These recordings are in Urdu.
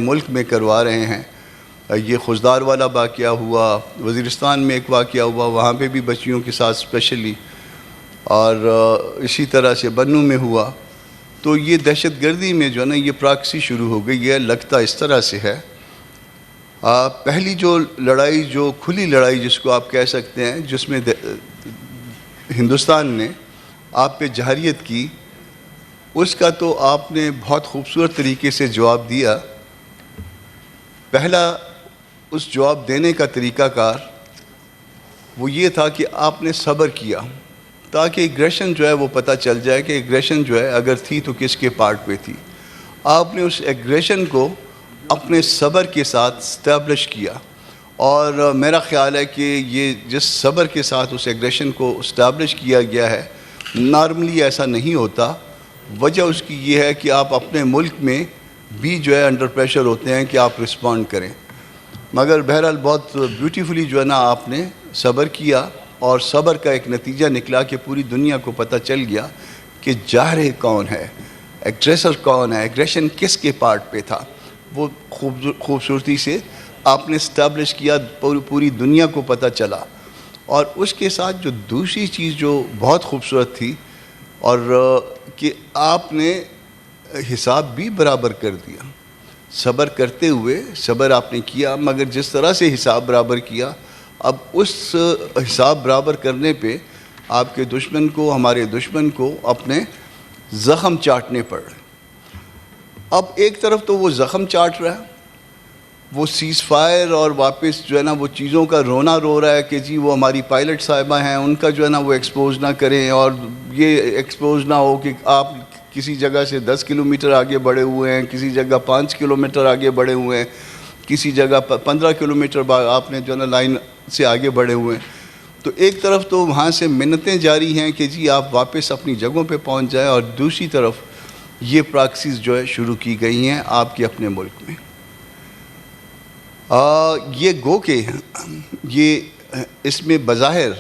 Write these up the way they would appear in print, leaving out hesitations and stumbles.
ملک میں کروا رہے ہیں. یہ خزدار والا واقعہ ہوا, وزیرستان میں ایک واقعہ ہوا, وہاں پہ بھی بچیوں کے ساتھ اسپیشلی, اور اسی طرح سے بنوں میں ہوا. تو یہ دہشت گردی میں جو ہے نا یہ پراکسی شروع ہو گئی ہے. لگتا اس طرح سے ہے. پہلی جو لڑائی, جو کھلی لڑائی جس کو آپ کہہ سکتے ہیں, جس میں ہندوستان نے آپ پہ جارحیت کی, اس کا تو آپ نے بہت خوبصورت طریقے سے جواب دیا. پہلا اس جواب دینے کا طریقہ کار وہ یہ تھا کہ آپ نے صبر کیا, تاکہ ایگریشن جو ہے وہ پتہ چل جائے کہ ایگریشن جو ہے اگر تھی تو کس کے پارٹ پہ تھی. آپ نے اس ایگریشن کو اپنے صبر کے ساتھ اسٹیبلش کیا, اور میرا خیال ہے کہ یہ جس صبر کے ساتھ اس ایگریشن کو اسٹیبلش کیا گیا ہے, نارملی ایسا نہیں ہوتا. وجہ اس کی یہ ہے کہ آپ اپنے ملک میں بھی جو ہے انڈر پریشر ہوتے ہیں کہ آپ رسپونڈ کریں, مگر بہرحال بہت بیوٹیفلی جو ہے نا آپ نے صبر کیا, اور صبر کا ایک نتیجہ نکلا کہ پوری دنیا کو پتہ چل گیا کہ جارح کون ہے, ایگریسر کون ہے, ایگریشن کس کے پارٹ پہ تھا. وہ خوبصورتی سے آپ نے اسٹیبلش کیا, پوری دنیا کو پتہ چلا. اور اس کے ساتھ جو دوسری چیز جو بہت خوبصورت تھی, اور کہ آپ نے حساب بھی برابر کر دیا. صبر کرتے ہوئے صبر آپ نے کیا, مگر جس طرح سے حساب برابر کیا, اب اس حساب برابر کرنے پہ آپ کے دشمن کو, ہمارے دشمن کو اپنے زخم چاٹنے پڑ رہے. اب ایک طرف تو وہ زخم چاٹ رہا ہے, وہ سیز فائر اور واپس جو ہے نا وہ چیزوں کا رونا رو رہا ہے کہ جی وہ ہماری پائلٹ صاحبہ ہیں, ان کا جو ہے نا وہ ایکسپوز نہ کریں, اور یہ ایکسپوز نہ ہو کہ آپ کسی جگہ سے 10 کلومیٹر آگے بڑھے ہوئے ہیں, کسی جگہ 5 کلومیٹر آگے بڑھے ہوئے ہیں, کسی جگہ 15 کلومیٹر آپ نے جو ہے نا لائن سے آگے بڑھے ہوئے ہیں. تو ایک طرف تو وہاں سے منتیں جاری ہیں کہ جی آپ واپس اپنی جگہوں پہ پہنچ جائیں, اور دوسری طرف یہ پراکسیز جو ہے شروع کی گئی ہیں آپ کے اپنے ملک میں. یہ گو کہ یہ اس میں بظاہر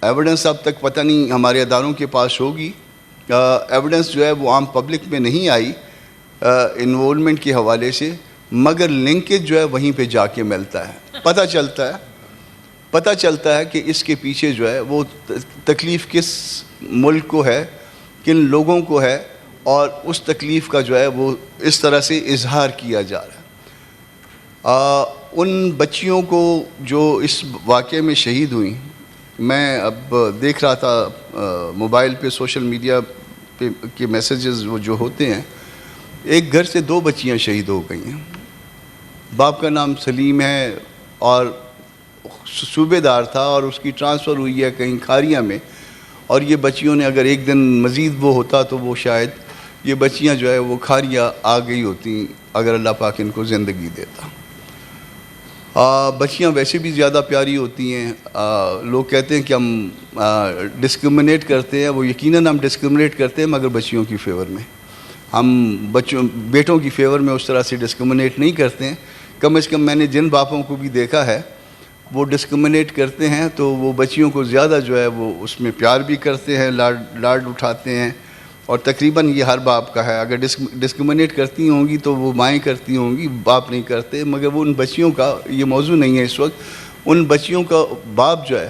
ایویڈنس اب تک پتہ نہیں ہمارے اداروں کے پاس ہوگی, ایویڈنس جو ہے وہ عام پبلک میں نہیں آئی انوولمنٹ کے حوالے سے, مگر لنکیج جو ہے وہیں پہ جا کے ملتا ہے. پتہ چلتا ہے کہ اس کے پیچھے جو ہے وہ تکلیف کس ملک کو ہے, کن لوگوں کو ہے, اور اس تکلیف کا جو ہے وہ اس طرح سے اظہار کیا جا رہا ہے. ان بچیوں کو جو اس واقعے میں شہید ہوئیں, میں اب دیکھ رہا تھا موبائل پہ, سوشل میڈیا پہ کے میسیجز وہ جو ہوتے ہیں, ایک گھر سے 2 بچیاں شہید ہو گئی ہیں. باپ کا نام سلیم ہے اور صوبے دار تھا, اور اس کی ٹرانسفر ہوئی ہے کہیں کھاریاں میں, اور یہ بچیوں نے اگر ایک دن مزید وہ ہوتا تو وہ شاید یہ بچیاں جو ہے وہ کھاریاں آ گئی ہوتی اگر اللہ پاک ان کو زندگی دیتا. بچیاں ویسے بھی زیادہ پیاری ہوتی ہیں. لوگ کہتے ہیں کہ ہم ڈسکرمنیٹ کرتے ہیں, وہ یقیناً ہم ڈسکرمنیٹ کرتے ہیں, مگر بچیوں کی فیور میں. ہم بیٹوں کی فیور میں اس طرح سے ڈسکرمنیٹ نہیں کرتے ہیں. کم از کم میں نے جن باپوں کو بھی دیکھا ہے وہ ڈسکرمنیٹ کرتے ہیں تو وہ بچیوں کو زیادہ جو ہے وہ اس میں پیار بھی کرتے ہیں, لاڈ اٹھاتے ہیں, اور تقریباً یہ ہر باپ کا ہے. اگر ڈسکرمنیٹ کرتی ہوں گی تو وہ مائیں کرتی ہوں گی, باپ نہیں کرتے. مگر وہ ان بچیوں کا یہ موضوع نہیں ہے اس وقت. ان بچیوں کا باپ جو ہے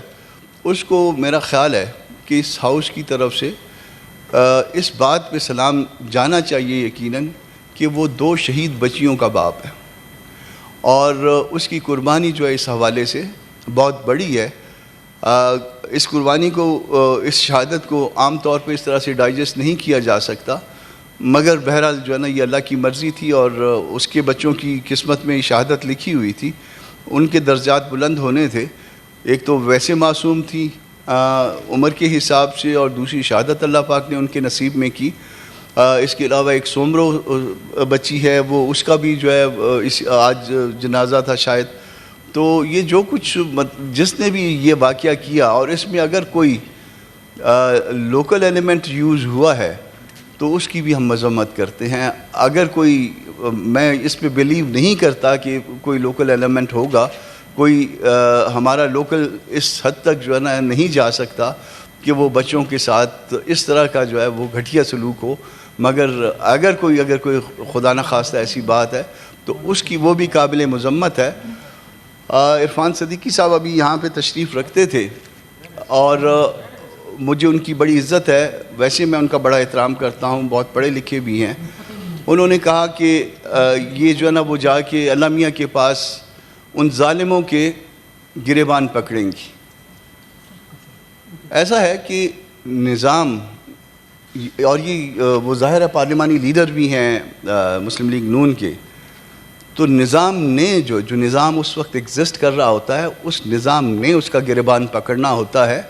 اس کو میرا خیال ہے کہ اس ہاؤس کی طرف سے اس بات پہ سلام جانا چاہیے یقیناً کہ وہ 2 شہید بچیوں کا باپ ہے, اور اس کی قربانی جو ہے اس حوالے سے بہت بڑی ہے. اس قربانی کو, اس شہادت کو عام طور پہ اس طرح سے ڈائجسٹ نہیں کیا جا سکتا, مگر بہرحال جو ہے نا یہ اللہ کی مرضی تھی, اور اس کے بچوں کی قسمت میں شہادت لکھی ہوئی تھی. ان کے درجات بلند ہونے تھے. ایک تو ویسے معصوم تھی عمر کے حساب سے, اور دوسری شہادت اللہ پاک نے ان کے نصیب میں کی. اس کے علاوہ ایک سومرو بچی ہے, وہ اس کا بھی جو ہے آج جنازہ تھا شاید. تو یہ جو کچھ جس نے بھی یہ واقعہ کیا, اور اس میں اگر کوئی لوکل ایلیمنٹ یوز ہوا ہے تو اس کی بھی ہم مذمت کرتے ہیں. اگر کوئی, میں اس پہ بلیو نہیں کرتا کہ کوئی لوکل ایلیمنٹ ہوگا, کوئی ہمارا لوکل اس حد تک جو ہے نا نہیں جا سکتا کہ وہ بچوں کے ساتھ اس طرح کا جو ہے وہ گھٹیا سلوک ہو, مگر اگر کوئی خدا نخواستہ ایسی بات ہے تو اس کی وہ بھی قابل مذمت ہے. عرفان صدیقی صاحب ابھی یہاں پہ تشریف رکھتے تھے اور مجھے ان کی بڑی عزت ہے, ویسے میں ان کا بڑا احترام کرتا ہوں, بہت پڑھے لکھے بھی ہیں. انہوں نے کہا کہ یہ جو ہے نا وہ جا کے اللہ میاں کے پاس ان ظالموں کے گریبان پکڑیں گی. ایسا ہے کہ نظام, اور یہ وہ ظاہر ہے پارلیمانی لیڈر بھی ہیں مسلم لیگ نون کے, تو نظام نے جو نظام اس وقت ایگزسٹ کر رہا ہوتا ہے اس نظام نے اس کا گریبان پکڑنا ہوتا ہے,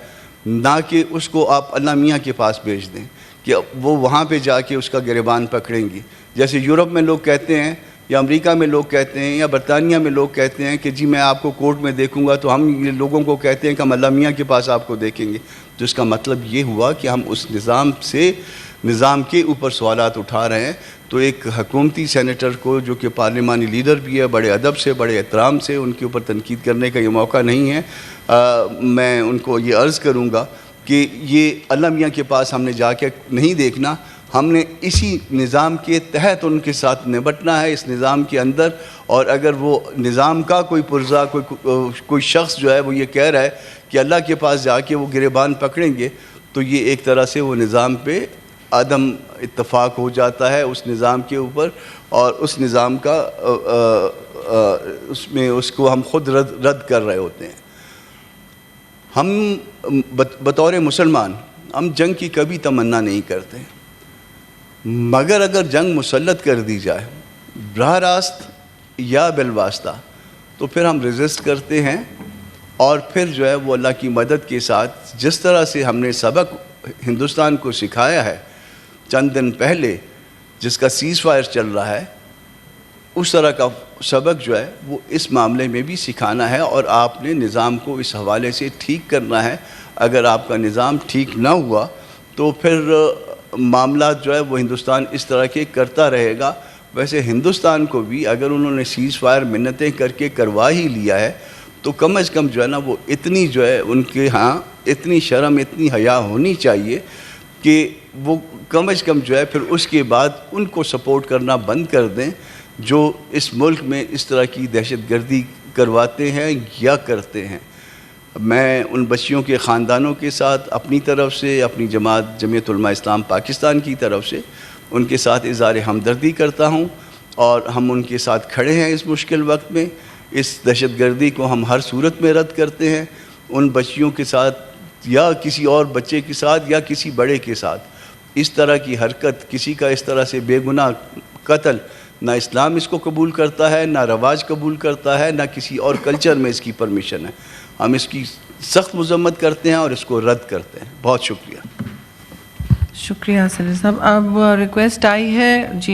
نہ کہ اس کو آپ اللہ میاں کے پاس بھیج دیں کہ وہ وہاں پہ جا کے اس کا گریبان پکڑیں گی. جیسے یورپ میں لوگ کہتے ہیں یا امریکہ میں لوگ کہتے ہیں یا برطانیہ میں لوگ کہتے ہیں کہ جی میں آپ کو کورٹ میں دیکھوں گا, تو ہم لوگوں کو کہتے ہیں کہ ہم اللہ میاں کے پاس آپ کو دیکھیں گے. تو اس کا مطلب یہ ہوا کہ ہم اس نظام کے اوپر سوالات اٹھا رہے ہیں. تو ایک حکومتی سینیٹر کو جو کہ پارلیمانی لیڈر بھی ہے, بڑے ادب سے بڑے احترام سے ان کے اوپر تنقید کرنے کا یہ موقع نہیں ہے. میں ان کو یہ عرض کروں گا کہ یہ اللہ میاں کے پاس ہم نے جا کے نہیں دیکھنا, ہم نے اسی نظام کے تحت ان کے ساتھ نبٹنا ہے, اس نظام کے اندر. اور اگر وہ نظام کا کوئی پرزا کوئی شخص جو ہے وہ یہ کہہ رہا ہے کہ اللہ کے پاس جا کے وہ گریبان پکڑیں گے, تو یہ ایک طرح سے وہ نظام پہ عدم اتفاق ہو جاتا ہے اس نظام کے اوپر, اور اس نظام کا اس کو ہم خود رد کر رہے ہوتے ہیں. ہم بطور مسلمان ہم جنگ کی کبھی تمنا نہیں کرتے, مگر اگر جنگ مسلط کر دی جائے براہ راست یا بالواسطہ تو پھر ہم ریزسٹ کرتے ہیں. اور پھر جو ہے وہ اللہ کی مدد کے ساتھ جس طرح سے ہم نے سبق ہندوستان کو سکھایا ہے چند دن پہلے, جس کا سیز فائر چل رہا ہے, اس طرح کا سبق جو ہے وہ اس معاملے میں بھی سکھانا ہے. اور آپ نے نظام کو اس حوالے سے ٹھیک کرنا ہے. اگر آپ کا نظام ٹھیک نہ ہوا تو پھر معاملات جو ہے وہ ہندوستان اس طرح کے کرتا رہے گا. ویسے ہندوستان کو بھی اگر انہوں نے سیز فائر منتیں کر کے کروا ہی لیا ہے تو کم از کم جو ہے نا وہ اتنی جو ہے ان کے ہاں اتنی شرم اتنی حیا ہونی چاہیے کہ وہ کم از کم جو ہے پھر اس کے بعد ان کو سپورٹ کرنا بند کر دیں جو اس ملک میں اس طرح کی دہشت گردی کرواتے ہیں یا کرتے ہیں. میں ان بچیوں کے خاندانوں کے ساتھ اپنی طرف سے, اپنی جمعیت علماء اسلام پاکستان کی طرف سے ان کے ساتھ اظہار ہمدردی کرتا ہوں, اور ہم ان کے ساتھ کھڑے ہیں اس مشکل وقت میں. اس دہشت گردی کو ہم ہر صورت میں رد کرتے ہیں. ان بچیوں کے ساتھ یا کسی اور بچے کے ساتھ یا کسی بڑے کے ساتھ اس طرح کی حرکت, کسی کا اس طرح سے بے گناہ قتل, نہ اسلام اس کو قبول کرتا ہے, نہ رواج قبول کرتا ہے, نہ کسی اور کلچر میں اس کی پرمیشن ہے. ہم اس کی سخت مذمت کرتے ہیں اور اس کو رد کرتے ہیں. بہت شکریہ. شکریہ سلیل صاحب. اب ریکویسٹ آئی ہے جی